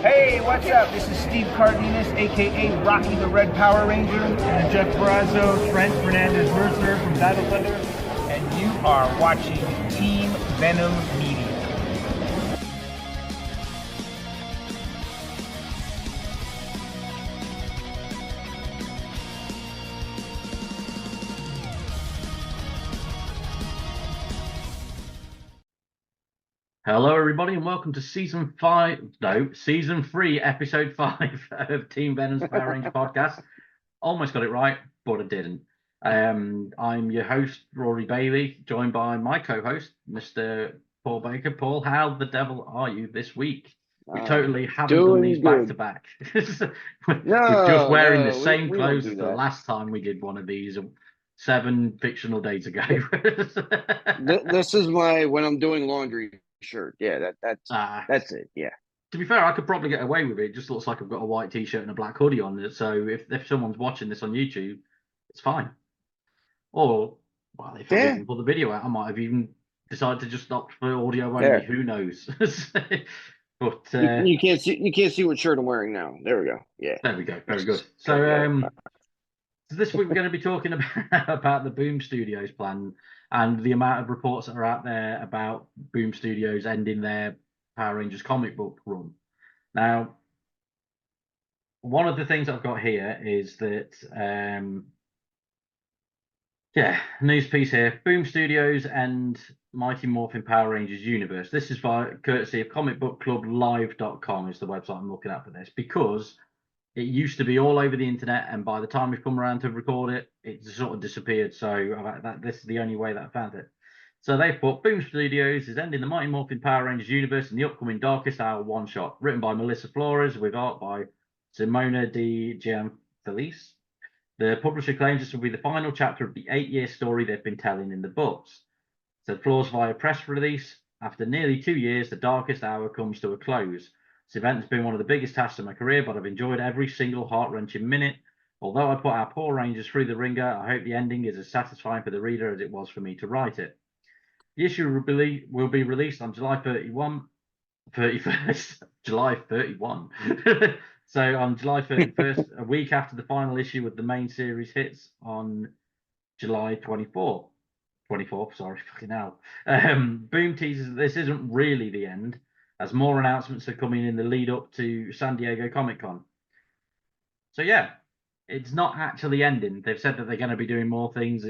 Hey, what's up? This is Steve Cardenas, aka Rocky the Red Power Ranger, and Jeff Barrazzo, Trent Fernandez Mercer from Battle Thunder, and you are watching Team Venom Media. Hello, everybody, and welcome to season 3, episode 5 of Team Venom's Power Ranger podcast. Almost got it right, but I didn't. I'm your host, Rory Bailey, joined by my co-host, Mr. Paul Baker. Paul, how the devil are you this week? We totally haven't done these back to back. We're just wearing the same clothes as the last time we did one of these 7 fictional days ago. This is my when I'm doing laundry shirt. Yeah, that's it. Yeah. To be fair, I could probably get away with it. It just looks like I've got a white t-shirt and a black hoodie on it. So if someone's watching this on YouTube, it's fine. Or, well, if I didn't put the video out, I might have even decided to just stop for audio only. Yeah. Who knows? But you can't see what shirt I'm wearing now. There we go. Yeah. There we go. Very good. So this week we're going to be talking about the Boom Studios plan and the amount of reports that are out there about Boom Studios ending their Power Rangers comic book run. Now, one of the things I've got here is that, news piece here. Boom Studios and Mighty Morphin Power Rangers universe. This is by courtesy of comicbookclublive.com is the website I'm looking at for this, because it used to be all over the internet, and by the time we've come around to record it, it sort of disappeared. So this is the only way that I found it. So they've put Boom Studios is ending the Mighty Morphin Power Rangers universe in the upcoming Darkest Hour one-shot, written by Melissa Flores with art by Simona Di Gianfelice. The publisher claims this will be the final chapter of the 8-year story they've been telling in the books. Said Flores via press release, after nearly 2 years, the Darkest Hour comes to a close. This event has been one of the biggest tasks of my career, but I've enjoyed every single heart-wrenching minute. Although I put our poor Rangers through the ringer, I hope the ending is as satisfying for the reader as it was for me to write it. The issue will be released on July 31st, July 31. So on July 31st, a week after the final issue of the main series hits on July 24th, fucking hell. Boom teases that this isn't really the end, as more announcements are coming in the lead up to San Diego Comic-Con. So yeah, it's not actually ending. They've said that they're going to be doing more things.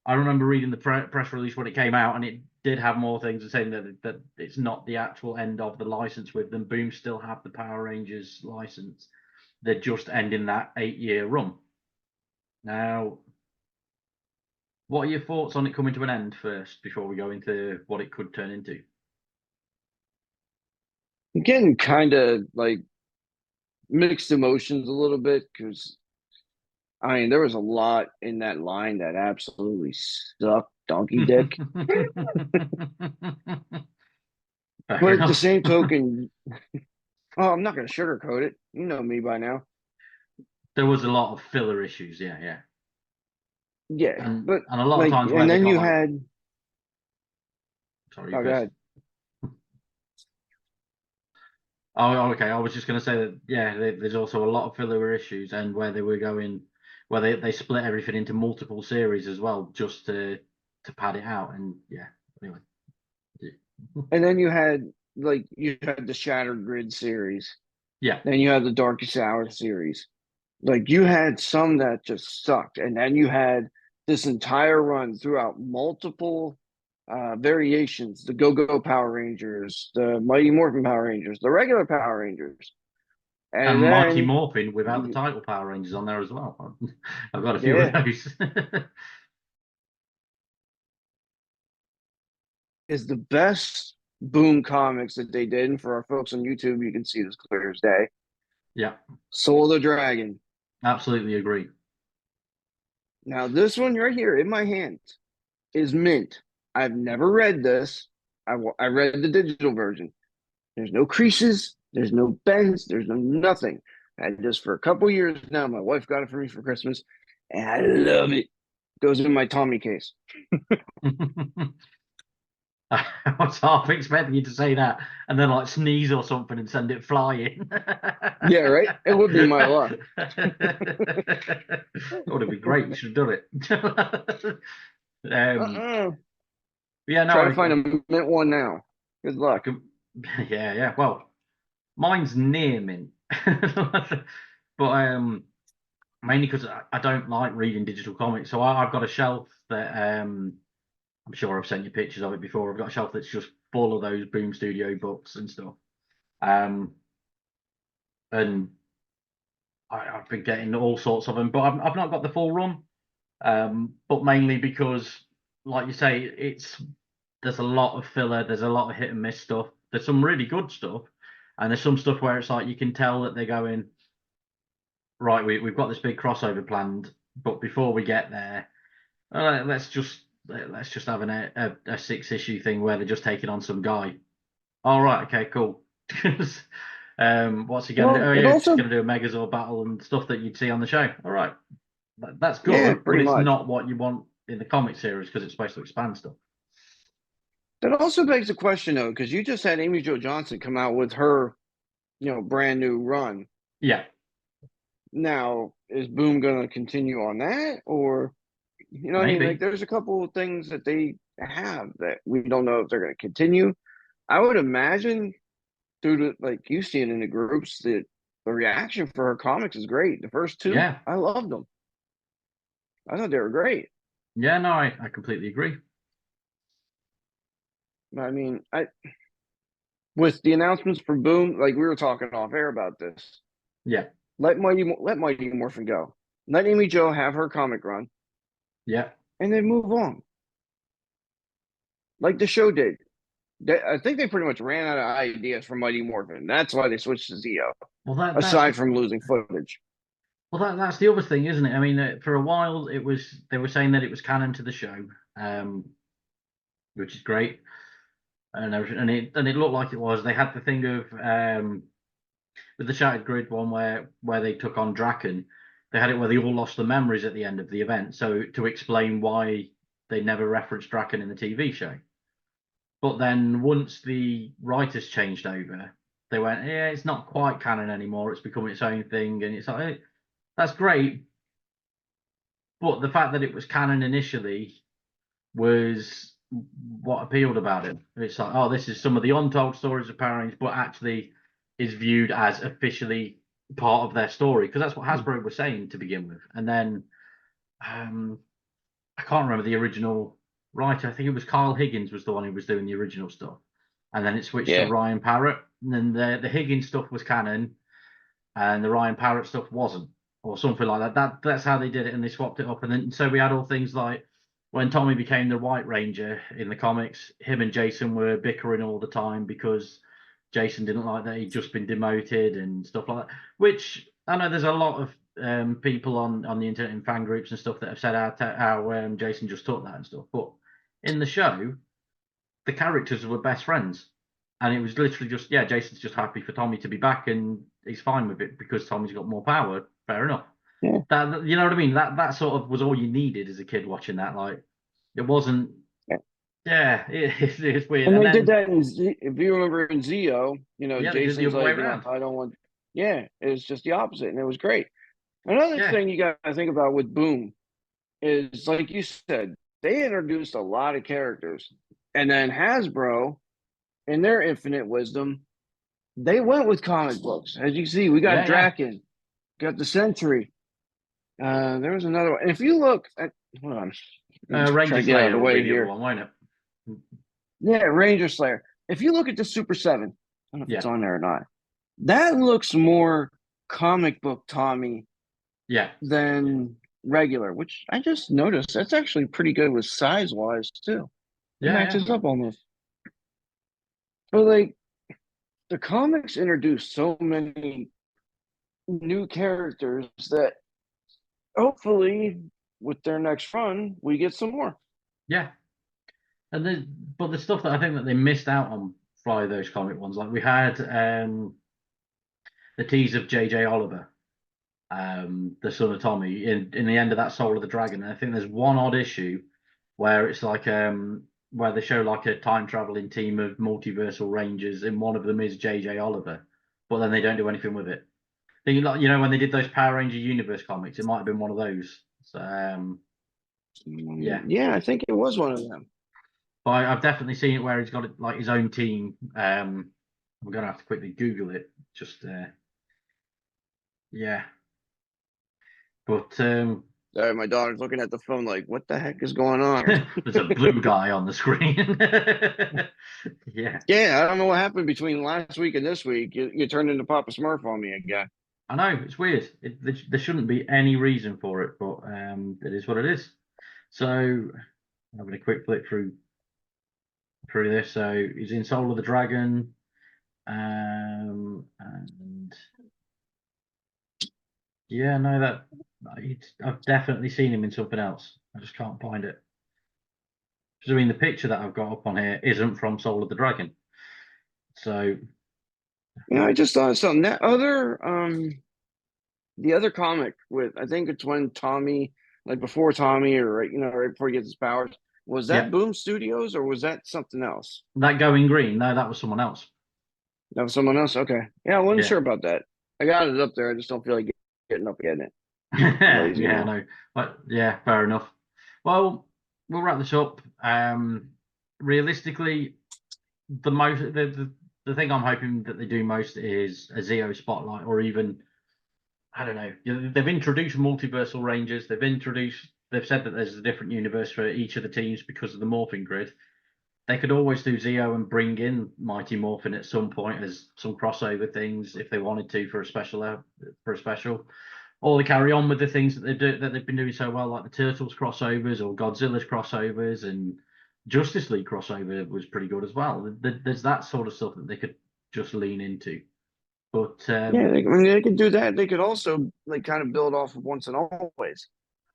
I remember reading the press release when it came out, and it did have more things and saying that it's not the actual end of the license with them. Boom still have the Power Rangers license. They're just ending that 8-year run. Now, what are your thoughts on it coming to an end first, before we go into what it could turn into? I'm getting kind of like mixed emotions a little bit, because I mean there was a lot in that line that absolutely sucked donkey dick. But at the same token, I'm not going to sugarcoat it. You know me by now. There was a lot of filler issues, yeah. Yeah, but a lot of times, and then you had. Sorry, go ahead. Oh, okay. I was just going to say that, there's also a lot of filler issues, and where they were going, where they split everything into multiple series as well, just to pad it out. And anyway. And then you had the Shattered Grid series. Yeah. Then you had the Darkest Hour series. Like, you had some that just sucked, and then you had this entire run throughout multiple variations: the Go-Go Power Rangers, the Mighty Morphin Power Rangers, the regular Power Rangers, and then, Mighty Morphin without the title Power Rangers on there as well. I've got a few of those. Is the best Boom comics that they did, and for our folks on YouTube, you can see this clear as day. Yeah. Soul of the Dragon. Absolutely agree. Now, this one right here in my hand is mint. I've never read this. I read the digital version. There's no creases. There's no bends. There's no nothing. And just for a couple years now, my wife got it for me for Christmas, and I love it. Goes in my Tommy case. I was half expecting you to say that and then like sneeze or something and send it flying. Yeah, right. It would be my luck. That would have been great. You should have done it. Uh-uh. Yeah, no, Try to find a mint one now. Good I luck. can, yeah. Well, mine's near mint, but mainly because I don't like reading digital comics. So I've got a shelf that I'm sure I've sent you pictures of it before. I've got a shelf that's just full of those Boom Studio books and stuff. Um, and I've been getting all sorts of them, but I've not got the full run. But mainly because, like you say, there's a lot of filler, there's a lot of hit and miss stuff. There's some really good stuff, and there's some stuff where it's like you can tell that they're going right. We've got this big crossover planned, but before we get there, let's just have a 6 issue thing where they're just taking on some guy. All right, okay, cool. What's he going to do? Well, Oh, it yeah, just also, going to do a Megazord battle and stuff that you'd see on the show. All right, that's yeah, good, but pretty it's much. not what you want in the comic series because it's supposed to expand stuff. That also begs the question, though, because you just had Amy Jo Johnson come out with her, brand new run. Yeah, Now, is Boom going to continue on that, or what I mean? Like, maybe. there's a couple of things that they have that we don't know if they're going to continue. I would imagine through the like you see it in the groups that the reaction for her comics is great. The first two, Yeah, I loved them. I thought they were great. yeah. No, I completely agree. I mean, I with the announcements for Boom, like we were talking off air about this. Yeah, Let Mighty Morphin go. Let Amy Jo have her comic run, yeah. and then move on, like the show did. I think they pretty much ran out of ideas for Mighty Morphin. That's why they switched to Zeo. Well, Aside from losing footage, that's the other thing, isn't it? I mean, for a while they were saying that it was canon to the show, um, which is great, and everything, and it looked like it was. They had the thing of with the Shattered Grid one where they took on Draken, they had it where they all lost their memories at the end of the event. So to explain why they never referenced Draken in the TV show. But then once the writers changed over, they went, yeah, it's not quite canon anymore. It's become its own thing, and it's like that's great. But the fact that it was canon initially was what appealed about it. It's like, oh, this is some of the untold stories of Power Rangers, but actually is viewed as officially part of their story because that's what Hasbro was saying to begin with. And then um, I can't remember the original writer. I think it was Kyle Higgins was the one who was doing the original stuff, and then it switched to yeah. Ryan Parrott. And then the Higgins stuff was canon, and the Ryan Parrott stuff wasn't, or something like that. That's how they did it, and they swapped it up. And then so we had all things like when Tommy became the White Ranger in the comics, him and Jason were bickering all the time because Jason didn't like that he'd just been demoted and stuff like that. Which I know there's a lot of people on the internet and fan groups and stuff that have said how Jason just took that and stuff. But in the show, the characters were best friends. And it was literally just, yeah, Jason's just happy for Tommy to be back and he's fine with it because Tommy's got more power. Fair enough. Yeah. That you know what I mean? That sort of was all you needed as a kid watching that. Like it wasn't yeah, it's weird. And And they did then that if you remember in Zeo, yeah, they did the Jason's other way like, around. I don't want, yeah, it's just the opposite. And it was great. Another Yeah, thing you got to think about with Boom is, like you said, they introduced a lot of characters. And then Hasbro, in their infinite wisdom, they went with comic books. As you see, we got yeah. Draken, got the Sentry. There was another one. And if you look at, hold on, try Ranger to get out of Slayer the will be way the other here. one, won't it? Yeah, Ranger Slayer. If you look at the Super 7, I don't know if it's Yeah, on there or not. That looks more comic book Tommy yeah, than regular, which I just noticed that's actually pretty good with size wise too. It yeah. matches up almost. But like the comics introduced so many new characters that hopefully with their next run we get some more. Yeah. And but the stuff that I think that they missed out on by those comic ones, like we had the tease of JJ Oliver, the son of Tommy, in the end of that Soul of the Dragon. And I think there's one odd issue where it's like where they show like a time traveling team of multiversal rangers, and one of them is JJ Oliver, but then they don't do anything with it. Thinking like, you know, when they did those Power Ranger Universe comics, it might have been one of those. So Yeah, I think it was one of them. but I've definitely seen it where he's got like his own team. I'm gonna have to quickly Google it. Just yeah, but Sorry, my daughter's looking at the phone like, what the heck is going on? there's a blue guy on the screen. Yeah, Yeah, I don't know what happened between last week and this week. You turned into Papa Smurf on me again. I know it's weird. There shouldn't be any reason for it, but it is what it is. So I'm having a quick flick through this. So he's in Soul of the Dragon, and yeah, no, I've definitely seen him in something else. I just can't find it. I mean, the picture that I've got up on here isn't from Soul of the Dragon. So I just thought of something. That other the other comic with, I think it's when Tommy, like before Tommy, or right before he gets his powers, was that yeah, Boom Studios or was that something else? that Going Green, no, that was someone else. That was someone else. Okay, yeah, I wasn't Yeah. sure about that. I got it up there. I just don't feel like getting up getting it. Lazy Yeah, now. no, but yeah, fair enough. Well, we'll wrap this up. Realistically, the thing I'm hoping that they do most is a Zeo spotlight, or even I don't know. They've introduced multiversal rangers. They've said that there's a different universe for each of the teams because of the morphing grid. They could always do Zeo and bring in Mighty Morphin at some point as some crossover things if they wanted to for a special. Or they carry on with the things that they've been doing so well, like the Turtles crossovers or Godzilla's crossovers, and Justice League crossover was pretty good as well. There's that sort of stuff that they could just lean into. But Yeah, I mean, they could do that. They could also like kind of build off of Once and Always.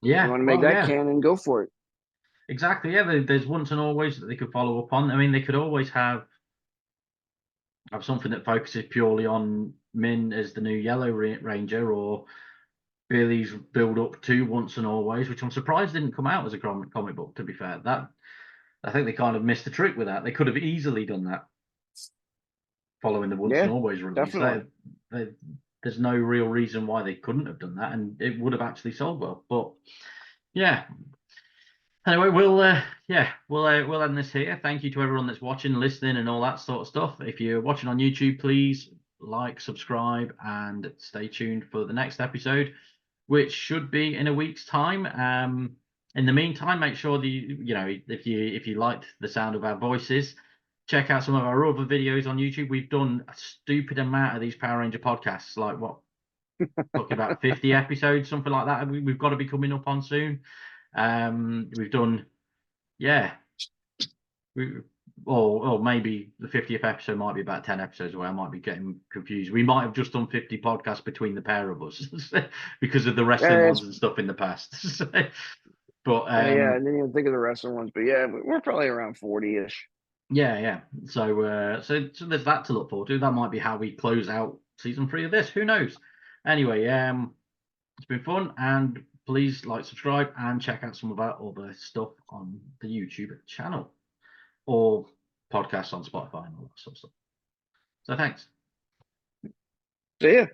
If you yeah, want to make well, that yeah, canon, go for it. exactly. Yeah, there's Once and Always that they could follow up on. I mean, they could always have something that focuses purely on Min as the new Yellow Ranger, or Billy's build up to Once and Always, which I'm surprised didn't come out as a comic book. To be fair, that I think they kind of missed the trick with that. They could have easily done that following the Once and Yeah, Always release. definitely. There's no real reason why they couldn't have done that, and it would have actually sold well. But yeah. Anyway, we'll end this here. Thank you to everyone that's watching, listening, and all that sort of stuff. If you're watching on YouTube, please like, subscribe, and stay tuned for the next episode, which should be in a week's time. In the meantime, make sure that if you liked the sound of our voices, check out some of our other videos on YouTube. We've done a stupid amount of these Power Ranger podcasts, like what, talking about 50 episodes, something like that. We've got to be coming up on soon. We've done, yeah, or maybe the 50th episode might be about 10 episodes away. I might be getting confused. We might have just done 50 podcasts between the pair of us because of the wrestling Yeah, ones and stuff in the past. But yeah, I didn't even think of the wrestling ones, but yeah, we're probably around 40-ish. yeah. So there's that to look forward to. That might be how we close out season 3 of this. Who knows? Anyway, it's been fun, and please like, subscribe, and check out some of our other stuff on the YouTube channel or podcasts on Spotify and all that sort of stuff. So thanks. See ya.